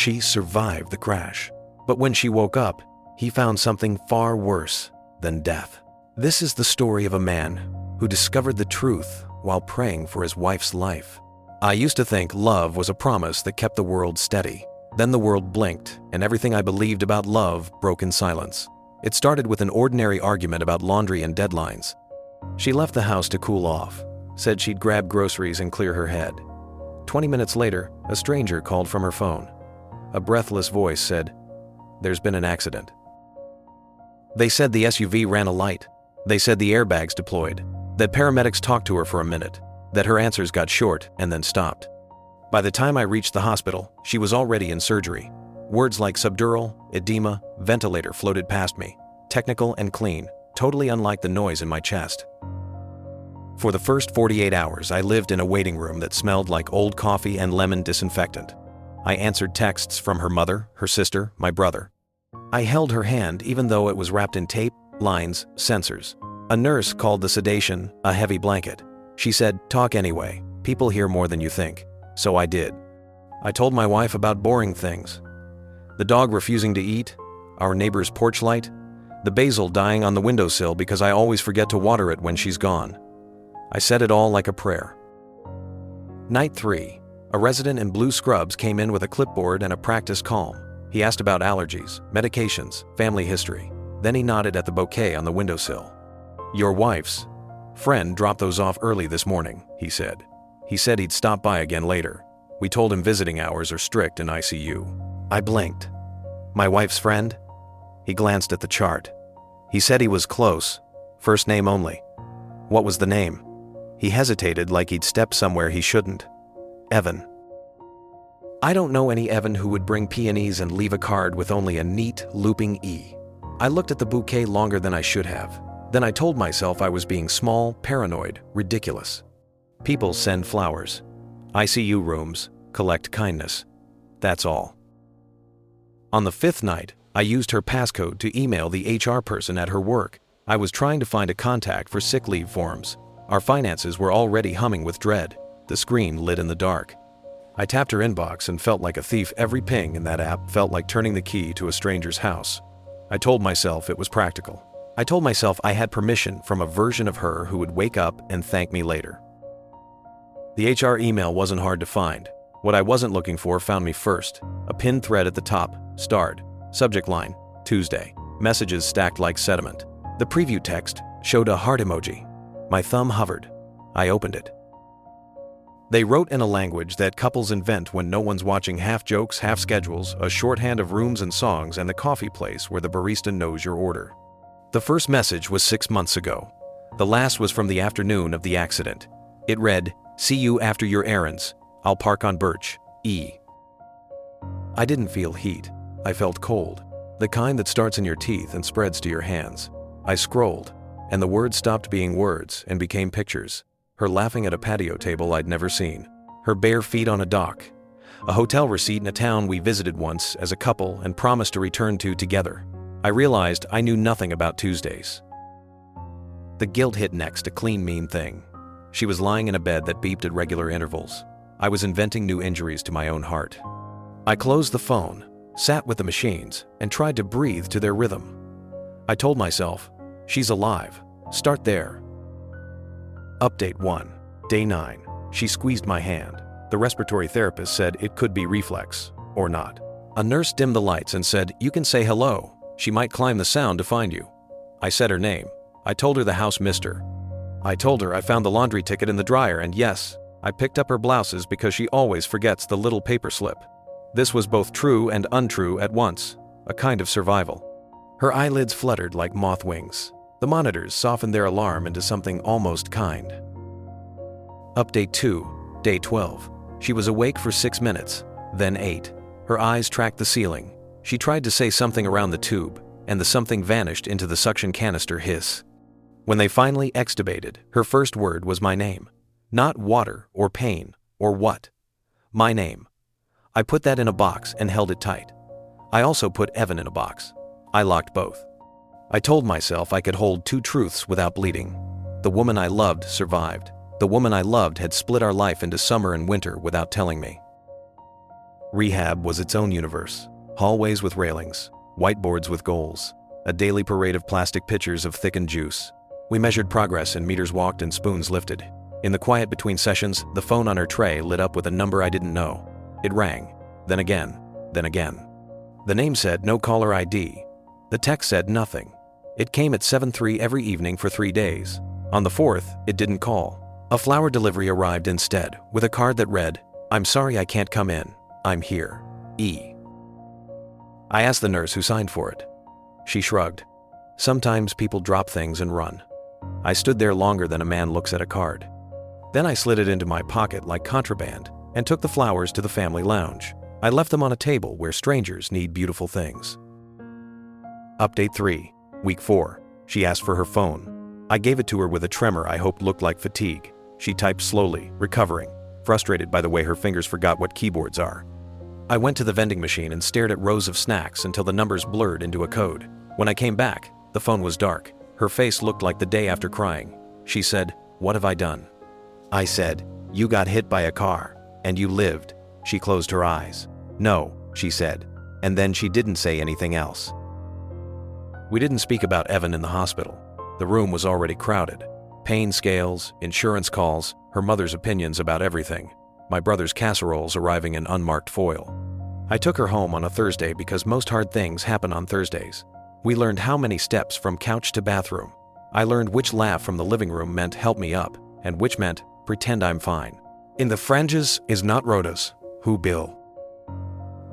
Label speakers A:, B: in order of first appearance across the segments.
A: She survived the crash. But when she woke up, he found something far worse than death. This is the story of a man who discovered the truth while praying for his wife's life. I used to think love was a promise that kept the world steady. Then the world blinked, and everything I believed about love broke in silence. It started with an ordinary argument about laundry and deadlines. She left the house to cool off, said she'd grab groceries and clear her head. 20 minutes later, a stranger called from her phone. A breathless voice said, "There's been an accident." They said the SUV ran a light. They said the airbags deployed, that paramedics talked to her for a minute, that her answers got short and then stopped. By the time I reached the hospital, she was already in surgery. Words like subdural, edema, ventilator floated past me, technical and clean, totally unlike the noise in my chest. For the first 48 hours, I lived in a waiting room that smelled like old coffee and lemon disinfectant. I answered texts from her mother, her sister, my brother. I held her hand even though it was wrapped in tape, lines, sensors. A nurse called the sedation a heavy blanket. She said, "Talk anyway. People hear more than you think." So I did. I told my wife about boring things. The dog refusing to eat, our neighbor's porch light, the basil dying on the windowsill because I always forget to water it when she's gone. I said it all like a prayer. Night 3. A resident in blue scrubs came in with a clipboard and a practice calm. He asked about allergies, medications, family history. Then he nodded at the bouquet on the windowsill. "Your wife's friend dropped those off early this morning," he said. He said he'd stop by again later. We told him visiting hours are strict in ICU. I blinked. My wife's friend? He glanced at the chart. He said he was close, first name only. What was the name? He hesitated like he'd stepped somewhere he shouldn't. Evan. I don't know any Evan who would bring peonies and leave a card with only a neat, looping E. I looked at the bouquet longer than I should have. Then I told myself I was being small, paranoid, ridiculous. People send flowers. ICU rooms collect kindness. That's all. On the 5th night, I used her passcode to email the HR person at her work. I was trying to find a contact for sick leave forms. Our finances were already humming with dread. The screen lit in the dark. I tapped her inbox and felt like a thief. Every ping in that app felt like turning the key to a stranger's house. I told myself it was practical. I told myself I had permission from a version of her who would wake up and thank me later. The HR email wasn't hard to find. What I wasn't looking for found me first. A pinned thread at the top, starred. Subject line, Tuesday. Messages stacked like sediment. The preview text showed a heart emoji. My thumb hovered. I opened it. They wrote in a language that couples invent when no one's watching, half jokes, half schedules, a shorthand of rooms and songs, and the coffee place where the barista knows your order. The first message was 6 months ago. The last was from the afternoon of the accident. It read, "See you after your errands. I'll park on Birch, E." I didn't feel heat. I felt cold. The kind that starts in your teeth and spreads to your hands. I scrolled, and the words stopped being words and became pictures. Her laughing at a patio table I'd never seen. Her bare feet on a dock. A hotel receipt in a town we visited once as a couple and promised to return to together. I realized I knew nothing about Tuesdays. The guilt hit next, a clean, mean thing. She was lying in a bed that beeped at regular intervals. I was inventing new injuries to my own heart. I closed the phone, sat with the machines, and tried to breathe to their rhythm. I told myself, she's alive. Start there. Update 1. Day 9. She squeezed my hand. The respiratory therapist said it could be reflex, or not. A nurse dimmed the lights and said, "You can say hello. She might climb the sound to find you." I said her name. I told her the house missed her. I told her I found the laundry ticket in the dryer, and yes, I picked up her blouses because she always forgets the little paper slip. This was both true and untrue at once, a kind of survival. Her eyelids fluttered like moth wings. The monitors softened their alarm into something almost kind. Update 2. Day 12. She was awake for 6 minutes, then 8. Her eyes tracked the ceiling. She tried to say something around the tube, and the something vanished into the suction canister hiss. When they finally extubated, her first word was my name. Not water or pain or what. My name. I put that in a box and held it tight. I also put Evan in a box. I locked both. I told myself I could hold 2 truths without bleeding. The woman I loved survived. The woman I loved had split our life into summer and winter without telling me. Rehab was its own universe. Hallways with railings, whiteboards with goals, a daily parade of plastic pitchers of thickened juice. We measured progress in meters walked and spoons lifted. In the quiet between sessions, the phone on her tray lit up with a number I didn't know. It rang, then again, then again. The name said no caller ID. The text said nothing. It came at 7:03 every evening for 3 days. On the 4th, it didn't call. A flower delivery arrived instead, with a card that read, "I'm sorry I can't come in. I'm here. E." I asked the nurse who signed for it. She shrugged. Sometimes people drop things and run. I stood there longer than a man looks at a card. Then I slid it into my pocket like contraband and took the flowers to the family lounge. I left them on a table where strangers need beautiful things. Update 3, Week 4. She asked for her phone. I gave it to her with a tremor I hoped looked like fatigue. She typed slowly, recovering, frustrated by the way her fingers forgot what keyboards are. I went to the vending machine and stared at rows of snacks until the numbers blurred into a code. When I came back, the phone was dark. Her face looked like the day after crying. She said, "What have I done?" I said, "You got hit by a car, and you lived." She closed her eyes. "No," she said, and then she didn't say anything else. We didn't speak about Evan in the hospital. The room was already crowded. Pain scales, insurance calls, her mother's opinions about everything. My brother's casseroles arriving in unmarked foil. I took her home on a Thursday because most hard things happen on Thursdays. We learned how many steps from couch to bathroom. I learned which laugh from the living room meant help me up, and which meant pretend I'm fine. In the franges is not Rhoda's, who Bill.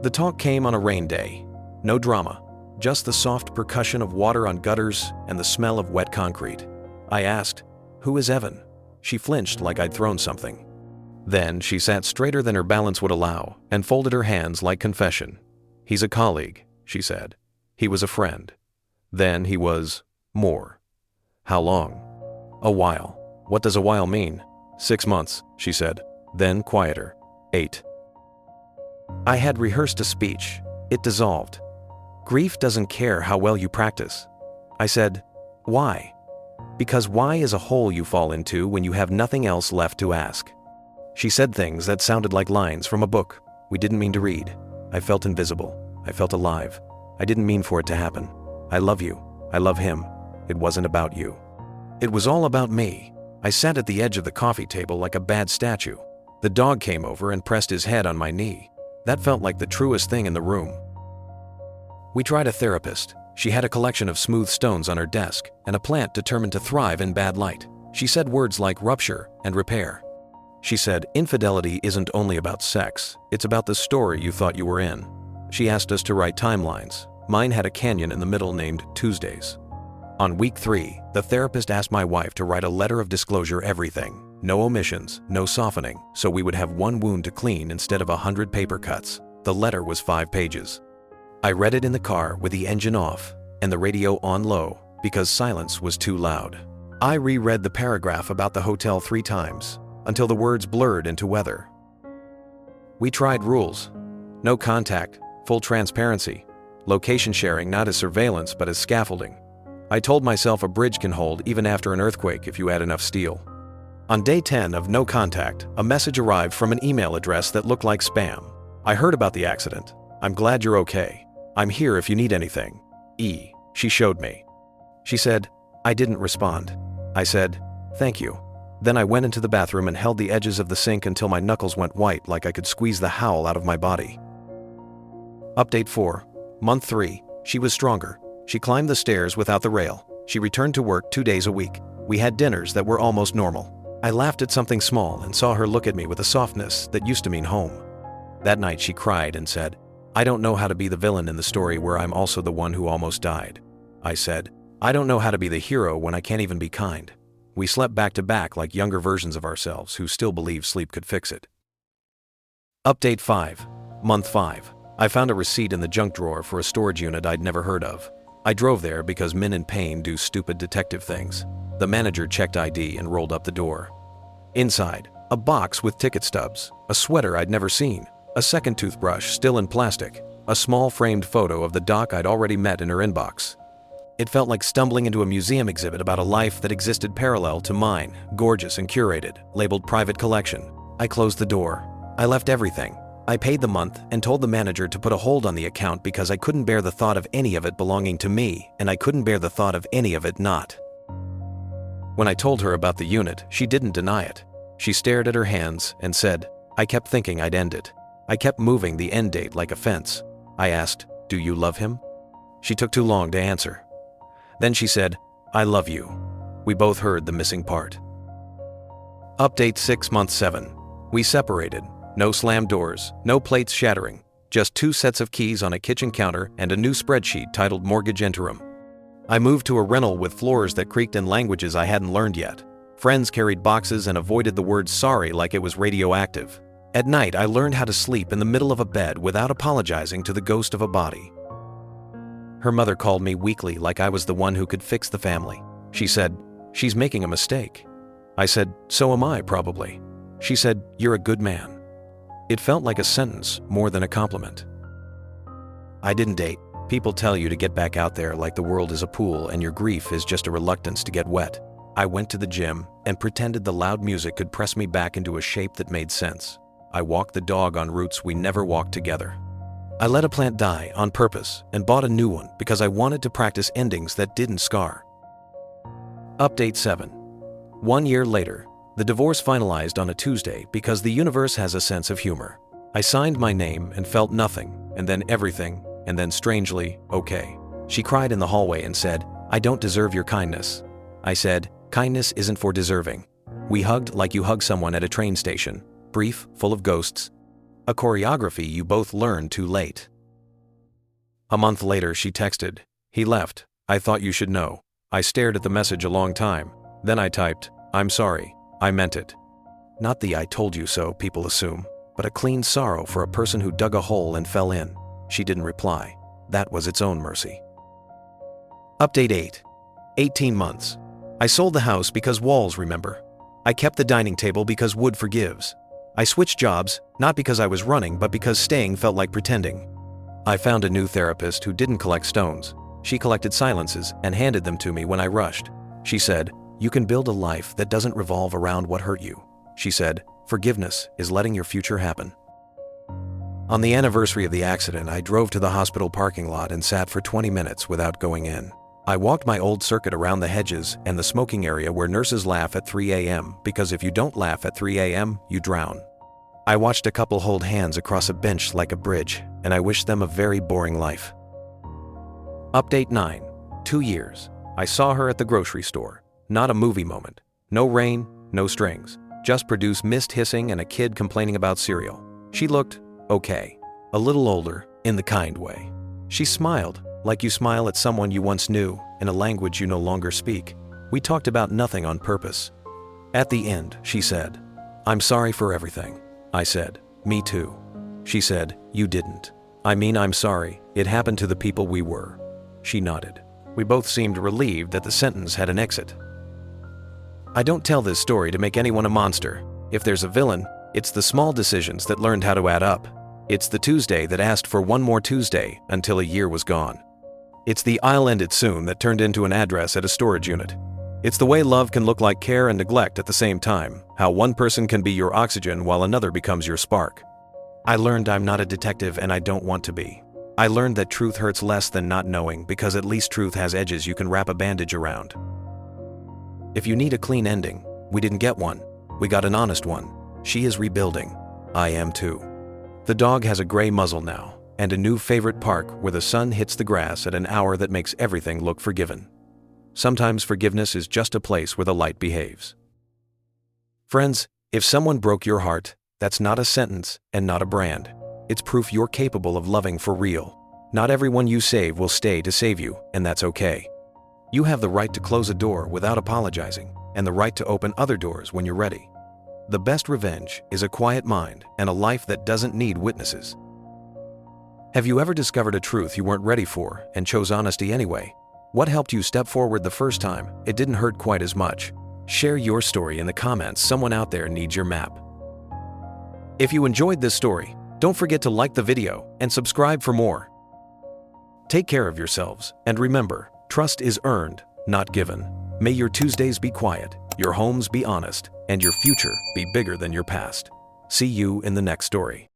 A: The talk came on a rain day. No drama, just the soft percussion of water on gutters and the smell of wet concrete. I asked, "Who is Evan?" She flinched like I'd thrown something. Then she sat straighter than her balance would allow and folded her hands like confession. "He's a colleague," she said. "He was a friend. Then he was more." "How long?" "A while." "What does a while mean?" "6 months," she said. Then quieter. 8. I had rehearsed a speech. It dissolved. "Grief doesn't care how well you practice." I said, "Why?" "Because why is a hole you fall into when you have nothing else left to ask." She said things that sounded like lines from a book we didn't mean to read. I felt invisible. I felt alive. I didn't mean for it to happen. "I love you. I love him. It wasn't about you." It was all about me. I sat at the edge of the coffee table like a bad statue. The dog came over and pressed his head on my knee. That felt like the truest thing in the room. We tried a therapist. She had a collection of smooth stones on her desk and a plant determined to thrive in bad light. She said words like rupture and repair. She said, "Infidelity isn't only about sex, it's about the story you thought you were in." She asked us to write timelines. Mine had a canyon in the middle named Tuesdays. On week 3, the therapist asked my wife to write a letter of disclosure everything. No omissions, no softening, so we would have one wound to clean instead of 100 paper cuts. The letter was 5 pages. I read it in the car with the engine off and the radio on low because silence was too loud. I reread the paragraph about the hotel 3 times until the words blurred into weather. We tried rules. No contact, full transparency, location sharing not as surveillance but as scaffolding. I told myself a bridge can hold even after an earthquake if you add enough steel. On day 10 of no contact, a message arrived from an email address that looked like spam. "I heard about the accident. I'm glad you're okay. I'm here if you need anything. E." She showed me. She said, I didn't respond. I said, "Thank you." Then I went into the bathroom and held the edges of the sink until my knuckles went white like I could squeeze the howl out of my body. Update 4. Month 3. She was stronger. She climbed the stairs without the rail. She returned to work 2 days a week. We had dinners that were almost normal. I laughed at something small and saw her look at me with a softness that used to mean home. That night she cried and said, "I don't know how to be the villain in the story where I'm also the one who almost died." I said, "I don't know how to be the hero when I can't even be kind." We slept back to back like younger versions of ourselves who still believed sleep could fix it. Update 5. Month 5. I found a receipt in the junk drawer for a storage unit I'd never heard of. I drove there because men in pain do stupid detective things. The manager checked ID and rolled up the door. Inside, a box with ticket stubs, a sweater I'd never seen, a second toothbrush still in plastic, a small framed photo of the doc I'd already met in her inbox. It felt like stumbling into a museum exhibit about a life that existed parallel to mine, gorgeous and curated, labeled private collection. I closed the door. I left everything. I paid the month and told the manager to put a hold on the account because I couldn't bear the thought of any of it belonging to me, and I couldn't bear the thought of any of it not. When I told her about the unit, she didn't deny it. She stared at her hands and said, I kept thinking I'd end it. I kept moving the end date like a fence. I asked, do you love him? She took too long to answer. Then she said, I love you. We both heard the missing part. Update 6 month 7. We separated. No slammed doors, no plates shattering, just 2 sets of keys on a kitchen counter and a new spreadsheet titled Mortgage Interim. I moved to a rental with floors that creaked in languages I hadn't learned yet. Friends carried boxes and avoided the word sorry like it was radioactive. At night, I learned how to sleep in the middle of a bed without apologizing to the ghost of a body. Her mother called me weekly like I was the one who could fix the family. She said, she's making a mistake. I said, so am I probably. She said, you're a good man. It felt like a sentence more than a compliment. I didn't date. People tell you to get back out there like the world is a pool and your grief is just a reluctance to get wet. I went to the gym and pretended the loud music could press me back into a shape that made sense. I walked the dog on routes we never walked together. I let a plant die on purpose and bought a new one because I wanted to practice endings that didn't scar. Update 7. 1 year later, the divorce finalized on a Tuesday because the universe has a sense of humor. I signed my name and felt nothing, and then everything, and then strangely, okay. She cried in the hallway and said, I don't deserve your kindness. I said, kindness isn't for deserving. We hugged like you hug someone at a train station, brief, full of ghosts. A choreography you both learned too late. A month later, she texted, he left. I thought you should know. I stared at the message a long time. Then I typed, I'm sorry. I meant it. Not the I told you so people assume, but a clean sorrow for a person who dug a hole and fell in. She didn't reply. That was its own mercy. Update 8. 18 months. I sold the house because walls remember. I kept the dining table because wood forgives. I switched jobs, not because I was running, but because staying felt like pretending. I found a new therapist who didn't collect stones. She collected silences and handed them to me when I rushed. She said, you can build a life that doesn't revolve around what hurt you. She said, forgiveness is letting your future happen. On the anniversary of the accident, I drove to the hospital parking lot and sat for 20 minutes without going in. I walked my old circuit around the hedges and the smoking area where nurses laugh at 3 a.m. because if you don't laugh at 3 a.m., you drown. I watched a couple hold hands across a bench like a bridge, and I wished them a very boring life. Update 9. 2 years. I saw her at the grocery store. Not a movie moment. No rain, no strings. Just produced mist hissing and a kid complaining about cereal. She looked okay. A little older, in the kind way. She smiled, like you smile at someone you once knew, in a language you no longer speak. We talked about nothing on purpose. At the end, she said, I'm sorry for everything. I said, me too. She said, you didn't. I mean, I'm sorry. It happened to the people we were. She nodded. We both seemed relieved that the sentence had an exit. I don't tell this story to make anyone a monster. If there's a villain, it's the small decisions that learned how to add up. It's the Tuesday that asked for one more Tuesday until a year was gone. It's the I'll end it soon that turned into an address at a storage unit. It's the way love can look like care and neglect at the same time, how one person can be your oxygen while another becomes your spark. I learned I'm not a detective and I don't want to be. I learned that truth hurts less than not knowing because at least truth has edges you can wrap a bandage around. If you need a clean ending, we didn't get one. We got an honest one. She is rebuilding. I am too. The dog has a gray muzzle now, and a new favorite park where the sun hits the grass at an hour that makes everything look forgiven. Sometimes forgiveness is just a place where the light behaves. Friends, if someone broke your heart, that's not a sentence and not a brand. It's proof you're capable of loving for real. Not everyone you save will stay to save you, and that's okay. You have the right to close a door without apologizing, and the right to open other doors when you're ready. The best revenge is a quiet mind and a life that doesn't need witnesses. Have you ever discovered a truth you weren't ready for and chose honesty anyway? What helped you step forward the first time? It didn't hurt quite as much. Share your story in the comments. Someone out there needs your map. If you enjoyed this story, don't forget to like the video and subscribe for more. Take care of yourselves, and remember, trust is earned, not given. May your Tuesdays be quiet, your homes be honest, and your future be bigger than your past. See you in the next story.